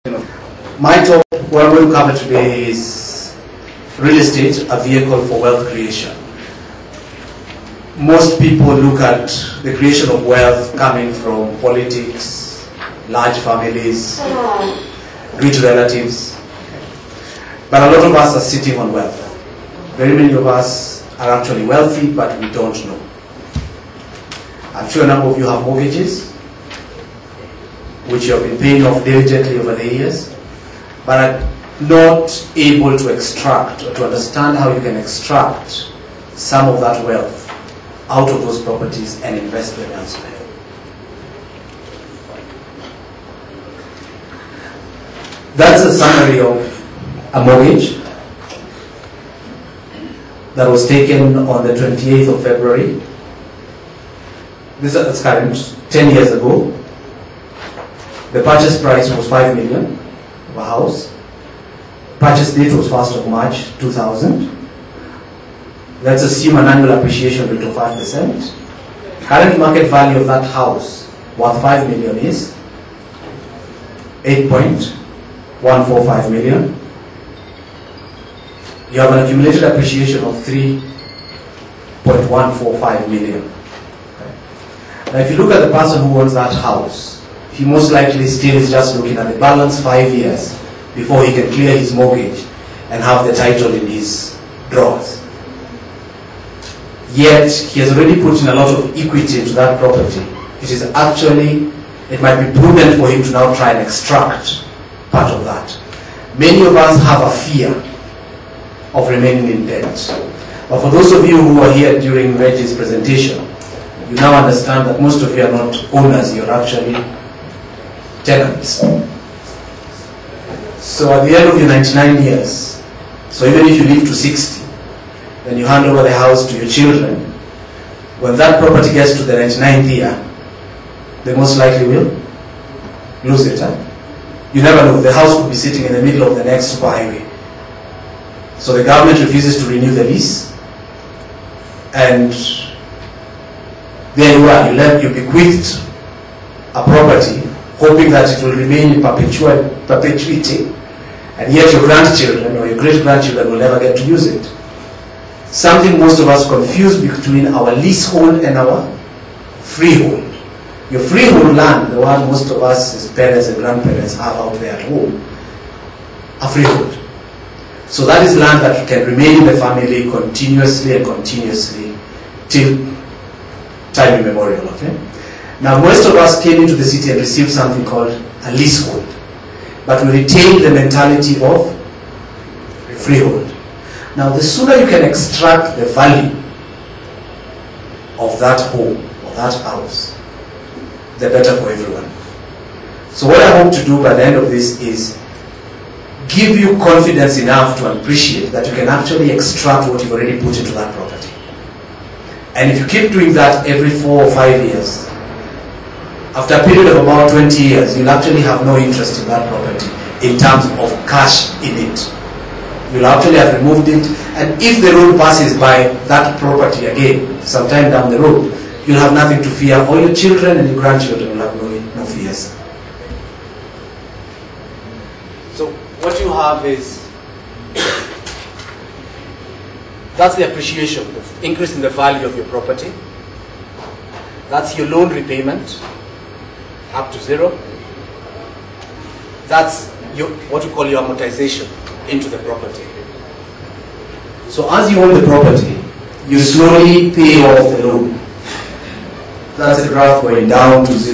My talk, what I'm going to cover today is real estate, a vehicle for wealth creation. Most people look at the creation of wealth coming from politics, large families, rich relatives, but a lot of us are sitting on wealth. Very many of us are actually wealthy, but we don't know. I'm sure a number of you have mortgages, which you have been paying off diligently over the years, but are not able to extract or to understand how you can extract some of that wealth out of those properties and invest them elsewhere. That's a summary of a mortgage that was taken on the 28th of February. This is current, 10 years ago. The purchase price was 5 million of a house. Purchase date was 1st of March 2000. Let's assume an annual appreciation rate of 5%. Current market value of that house worth 5 million is 8.145 million. You have an accumulated appreciation of 3.145 million. Now if you look at the person who owns that house, he most likely still is just looking at the balance 5 years before he can clear his mortgage and have the title in his drawers. Yet he has already put in a lot of equity into that property. It might be prudent for him to now try and extract part of that. Many of us have a fear of remaining in debt. But for those of you who are here during Reggie's presentation, you now understand that most of you are not owners, you're actually tenants. So at the end of your 99 years, so even if you live to 60, then you hand over the house to your children, when that property gets to the 99th year, they most likely will lose it. You never know, the house could be sitting in the middle of the next superhighway. So the government refuses to renew the lease, and there you are, you bequeathed a property hoping that it will remain in perpetuity, and yet your grandchildren or your great-grandchildren will never get to use it. Something most of us confuse between our leasehold and our freehold. Your freehold land, the one most of us as parents and grandparents have out there at home, a freehold. So that is land that can remain in the family continuously till time immemorial. Okay? Now most of us came into the city and received something called a leasehold, but we retained the mentality of freehold. Now the sooner you can extract the value of that home or that house, the better for everyone. So what I hope to do by the end of this is give you confidence enough to appreciate that you can actually extract what you've already put into that property. And if you keep doing that every 4 or 5 years, after a period of about 20 years, you'll actually have no interest in that property in terms of cash in it. You'll actually have removed it, and if the road passes by that property again, sometime down the road, you'll have nothing to fear. All your children and your grandchildren will have no fears. So what you have is, that's the appreciation, the increase in the value of your property. That's your loan repayment, up to 0. That's what you call your amortization into the property. So as you own the property, you slowly pay off the loan. That's a graph going down to 0.